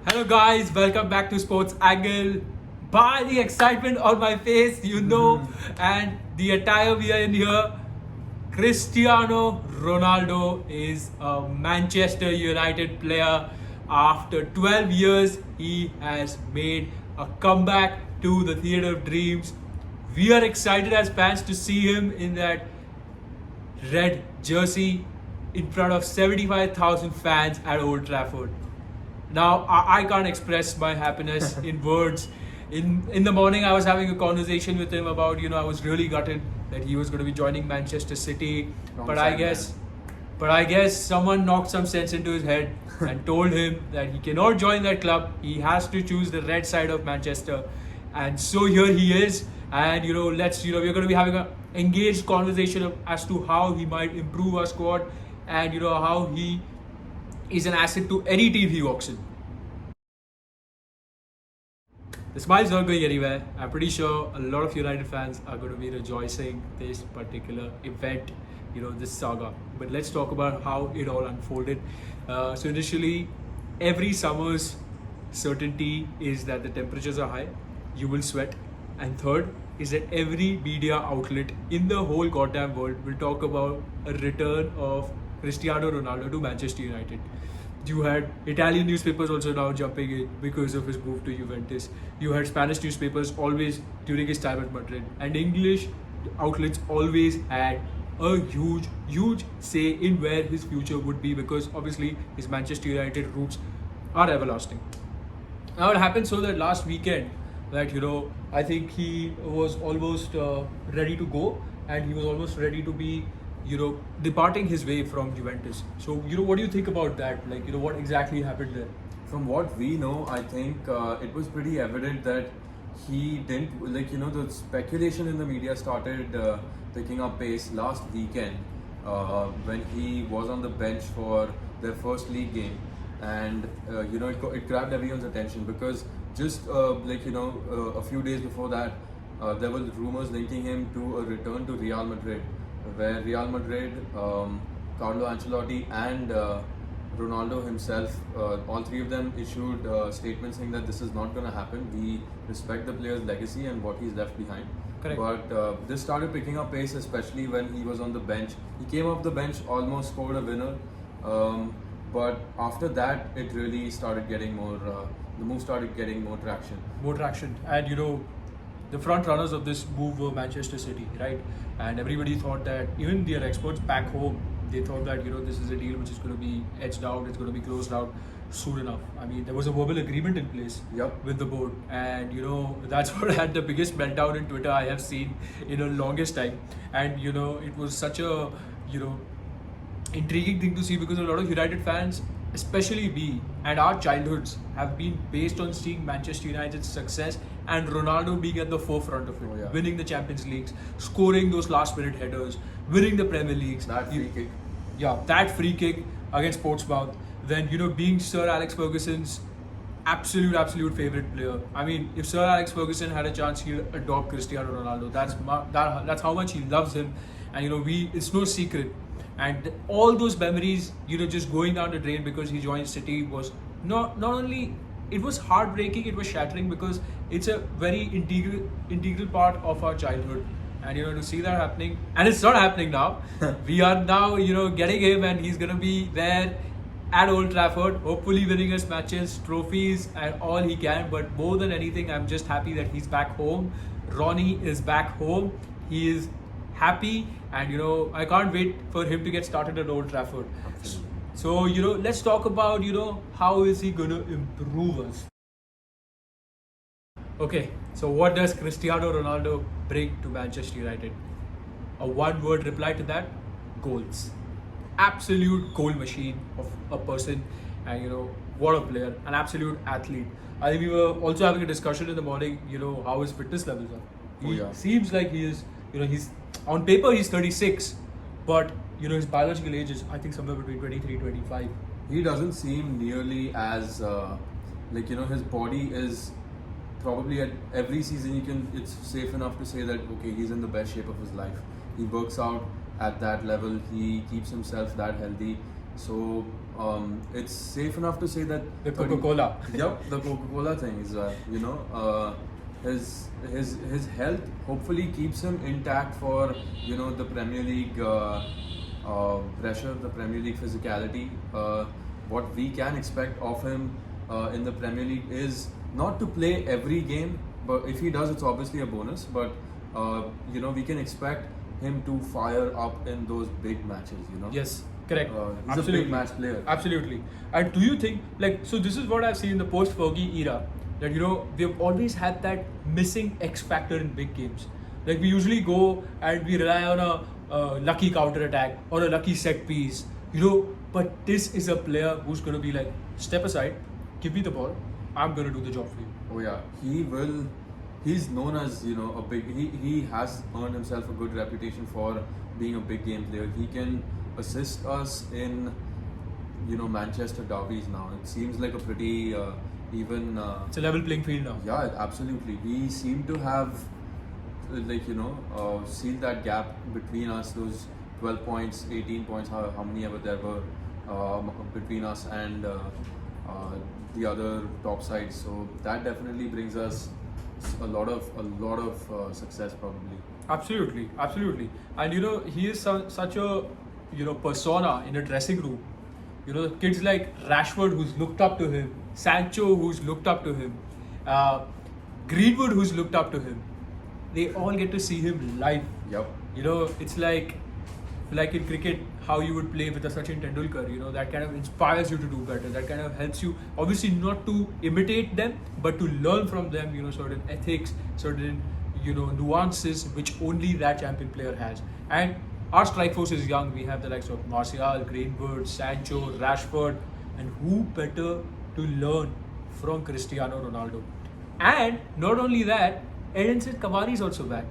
Hello guys, welcome back to Sports Angle. By the excitement on my face, and the attire we are in here, Cristiano Ronaldo is a Manchester United player. After 12 years, he has made a comeback to the Theatre of Dreams. We are excited as fans to see him in that red jersey in front of 75,000 fans at Old Trafford. Now, I can't express my happiness in words. In the morning, I was having a conversation with him about, I was really gutted that he was going to be joining Manchester City. Wrong But side, I guess, but I guess someone knocked some sense into his head and told him that he cannot join that club. He has to choose the red side of Manchester, and so here he is. And we're going to be having a engaged conversation as to how he might improve our squad, and how he is an asset to any team he walks in. The smile's not going anywhere. I'm pretty sure a lot of United fans are going to be rejoicing this particular event, this saga. But let's talk about how it all unfolded. So initially, every summer's certainty is that the temperatures are high, you will sweat, and third is that every media outlet in the whole goddamn world will talk about a return of Cristiano Ronaldo to Manchester United. You had Italian newspapers also now jumping in because of his move to Juventus. You had Spanish newspapers always during his time at Madrid, and English outlets always had a huge say in where his future would be, because obviously his Manchester United roots are everlasting. Now it happened so that last weekend that I think he was almost ready to go, and he was almost ready to be departing his way from Juventus. So what do you think about that? Like what exactly happened there? From what we know, I think it was pretty evident that he didn't the speculation in the media started picking up pace last weekend when he was on the bench for their first league game, and it grabbed everyone's attention because just a few days before that there were rumors linking him to a return to Real Madrid, where Real Madrid, Carlo Ancelotti and Ronaldo himself, all three of them issued statements saying that this is not going to happen. We respect the player's legacy and what he's left behind. Correct. But this started picking up pace, especially when he was on the bench. He came off the bench, almost scored a winner. But after that, it really started getting more, the move started getting more traction. More traction. And the front runners of this move were Manchester City, right? And everybody thought that, even their experts back home, they thought that this is a deal which is going to be edged out, it's going to be closed out soon enough. I mean, there was a verbal agreement in place with the board, and that's what had the biggest meltdown in Twitter I have seen in a longest time. And it was such a intriguing thing to see, because a lot of United fans, especially we and our childhoods, have been based on seeing Manchester United's success and Ronaldo being at the forefront of it, Oh, yeah. winning the Champions Leagues, scoring those last-minute headers, winning the Premier Leagues. That free kick. Yeah, that free kick against Portsmouth. Then being Sir Alex Ferguson's absolute favorite player. I mean, if Sir Alex Ferguson had a chance, he'd adopt Cristiano Ronaldo. That's how much he loves him, and it's no secret. And all those memories, just going down the drain because he joined City, was not only, it was heartbreaking, it was shattering, because it's a very integral part of our childhood. And to see that happening, and it's not happening now. We are now getting him, and he's gonna be there at Old Trafford, hopefully winning us matches, trophies, and all he can. But more than anything, I'm just happy that he's back home. Ronnie is back home. He is happy, and I can't wait for him to get started at Old Trafford. Absolutely. So let's talk about how is he gonna improve us. Okay, so what does Cristiano Ronaldo bring to Manchester United? A one-word reply to that: goals. Absolute goal machine of a person, and what a player, an absolute athlete. I think we were also having a discussion in the morning, how his fitness levels are. He seems like he is, he's on paper he's 36, but his biological age is, I think, somewhere between 23, 25. He doesn't seem nearly as his body is probably at every season it's safe enough to say that okay, he's in the best shape of his life. He works out at that level, he keeps himself that healthy. So it's safe enough to say that The Coca-Cola. Yep, the Coca-Cola thing is his health hopefully keeps him intact for the Premier League pressure, the Premier League physicality. What we can expect of him in the Premier League is not to play every game, but if he does, it's obviously a bonus. But we can expect him to fire up in those big matches. Yes, correct. He's a big match player. Absolutely. And do you think, so this is what I've seen in the post-Fergie era, that, we've always had that missing X factor in big games. Like, we usually go and we rely on a lucky counter-attack or a lucky set piece, but this is a player who's going to be like, step aside, give me the ball, I'm going to do the job for you. Oh yeah, he will. He's known as a big. He has earned himself a good reputation for being a big game player. He can assist us in Manchester derbies now. It seems like a pretty even. It's a level playing field now. Yeah, absolutely. We seem to have sealed that gap between us. Those 12 points, 18 points, how many ever there were between us and the other top sides. So that definitely brings us a lot of success probably. Absolutely. And he is such a persona in a dressing room. Kids like Rashford, who's looked up to him, Sancho, who's looked up to him, Greenwood, who's looked up to him. They all get to see him live. Yep. It's like in cricket, how you would play with a Sachin Tendulkar. That kind of inspires you to do better. That kind of helps you, obviously, not to imitate them, but to learn from them. Certain ethics, certain nuances which only that champion player has. And our strike force is young. We have the likes of Martial, Greenwood, Sancho, Rashford, and who better to learn from Cristiano Ronaldo? And not only that, Edinson Cavani is also back.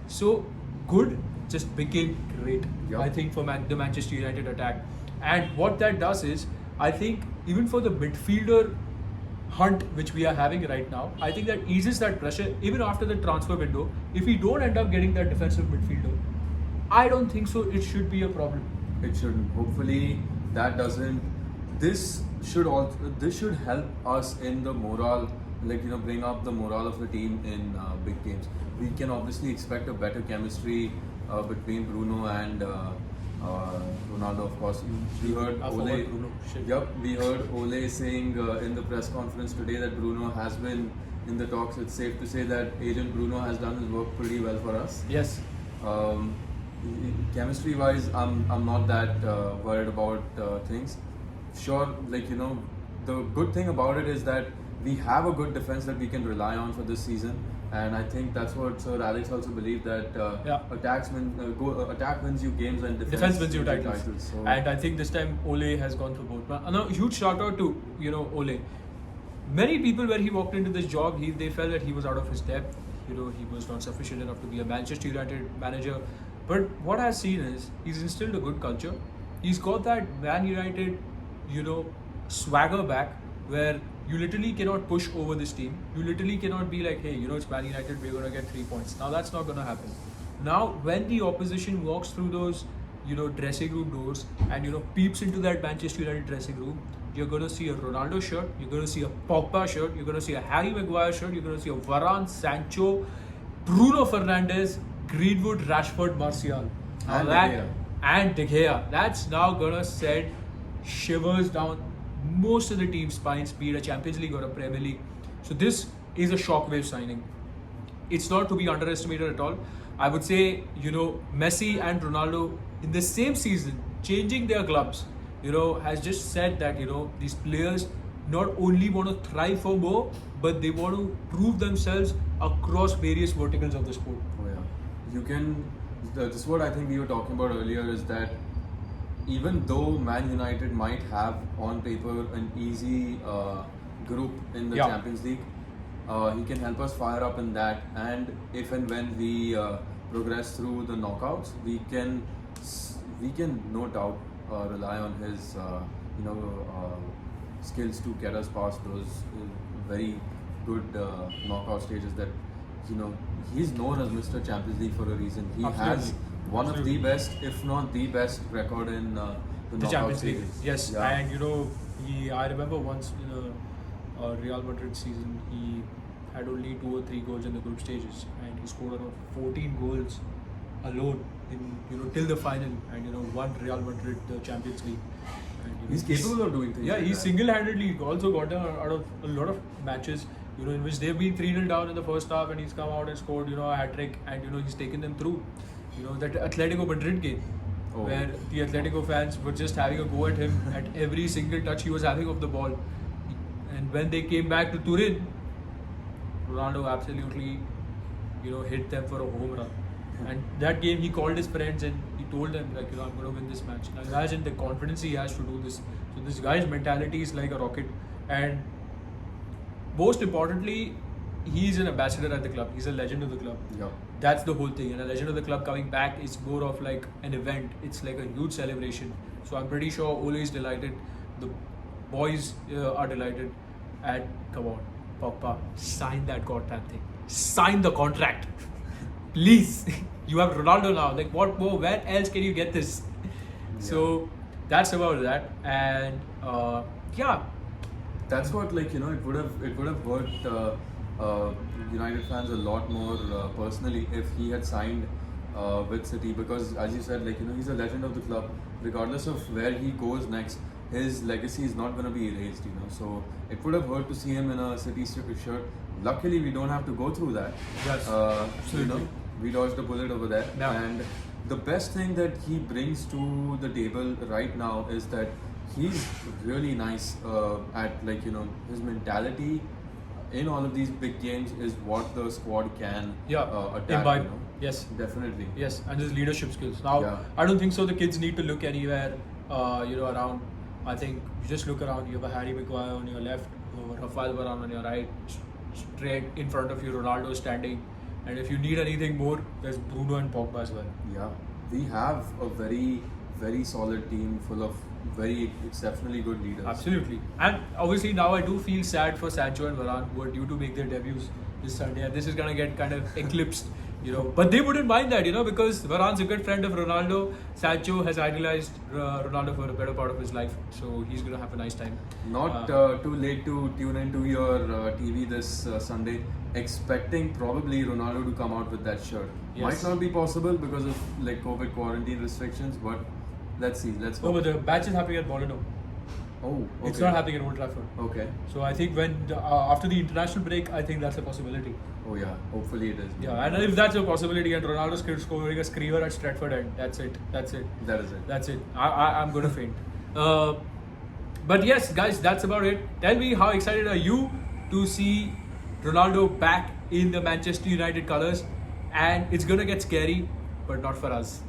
So good just became great. Yeah. I think for the Manchester United attack. And what that does is, I think even for the midfielder hunt which we are having right now, I think that eases that pressure even after the transfer window. If we don't end up getting that defensive midfielder, I don't think so it should be a problem. It shouldn't. Hopefully that doesn't. This should help us in the morale, bring up the morale of the team in big games. We can obviously expect a better chemistry between Bruno and Ronaldo, of course. We heard Ole. Yep, we heard Ole saying in the press conference today that Bruno has been in the talks. It's safe to say that agent Bruno has done his work pretty well for us. Yes. Chemistry wise, I'm not that worried about things. Sure, the good thing about it is that we have a good defense that we can rely on for this season, and I think that's what Sir Alex also believed, that attack wins you games and defense wins you titles. So And I think this time Ole has gone for both. But a huge shout out to Ole. Many people, when he walked into this job, they felt that he was out of his depth. He was not sufficient enough to be a Manchester United manager. But what I've seen is he's instilled a good culture. He's got that Man United, swagger back, where you literally cannot push over this team. You literally cannot be like, hey, it's Man United, we're going to get 3 points. Now that's not going to happen. Now when the opposition walks through those, dressing room doors and, peeps into that Manchester United dressing room, you're going to see a Ronaldo shirt, you're going to see a Pogba shirt, you're going to see a Harry Maguire shirt, you're going to see a Varane, Sancho, Bruno Fernandes, Greenwood, Rashford, Martial. And De Gea. That's now going to send shivers down most of the team's spines, be it a Champions League or a Premier League. So this is a shockwave signing. It's not to be underestimated at all. I would say, Messi and Ronaldo in the same season, changing their clubs, has just said that, these players not only want to thrive for more, but they want to prove themselves across various verticals of the sport. Oh yeah. This is what I think we were talking about earlier, is that even though Man United might have on paper an easy group in the Champions League, he can help us fire up in that, and if and when we progress through the knockouts, we can no doubt rely on his skills to get us past those very good knockout stages that he's known as Mr. Champions League for a reason. He has one of the best, if not the best, record in the The knockout Champions League. series. Yes, Yeah. and I remember once in a Real Madrid season, he had only 2 or 3 goals in the group stages, and he scored around 14 goals alone in till the final, and won Real Madrid the Champions League. And, He's capable of doing things. Yeah, like he that. single-handedly also got out of a lot of matches, in which they've been 3-0 down in the first half, and he's come out and scored, a hat-trick, and, he's taken them through. That Atletico Madrid game, Oh. where the Atletico fans were just having a go at him at every single touch he was having of the ball. And when they came back to Turin, Ronaldo absolutely, hit them for a home run. And that game, he called his friends and he told them, like, I'm going to win this match. Now imagine the confidence he has to do this. So this guy's mentality is like a rocket. And most importantly, he's an ambassador at the club. He's a legend of the club. Yeah. That's the whole thing. And a legend of the club coming back is more of like an event. It's like a huge celebration. So I'm pretty sure Ole is delighted. The boys are delighted. And come on, Pogba, sign that goddamn thing. Sign the contract. Please. You have Ronaldo now. Like, what more? Where else can you get this? Yeah. So that's about that. And yeah. That's what, like, it would have hurt United fans a lot more personally if he had signed with City, because as you said, like, he's a legend of the club. Regardless of where he goes next, his legacy is not going to be erased. So it would have hurt to see him in a City shirt. Luckily, we don't have to go through that. Yes, absolutely. We dodged a bullet over there. Yeah. And the best thing that he brings to the table right now is that he's really nice at, like, his mentality in all of these big games is what the squad can attack. imbibe. Yes. Definitely. Yes, and his leadership skills. Now, Yeah. I don't think so. The kids need to look anywhere, around. I think you just look around. You have a Harry Maguire on your left, Rafael Varane on your right, straight in front of you, Ronaldo standing. And if you need anything more, there's Bruno and Pogba as well. Yeah, we have a very, very solid team full of very exceptionally good leaders. Absolutely. And obviously now I do feel sad for Sancho and Varane, who are due to make their debuts this Sunday, and this is gonna get kind of eclipsed, But they wouldn't mind that, because Varane's a good friend of Ronaldo. Sancho has idolized Ronaldo for a better part of his life, so he's gonna have a nice time. Not too late to tune into your TV this Sunday, expecting probably Ronaldo to come out with that shirt. Yes. Might not be possible because of, like, COVID quarantine restrictions, but let's see. Let's No, hope. but the match is happening at Molineux. Oh, okay. It's not happening at Old Trafford. Okay. So I think after the international break, I think that's a possibility. Oh yeah. Hopefully it is. Yeah, and if that's a possibility, and Ronaldo's scoring a screamer at Stratford End, that's it. That is it. That's it. I'm going to faint. But yes, guys, that's about it. Tell me, how excited are you to see Ronaldo back in the Manchester United colours? And it's going to get scary, but not for us.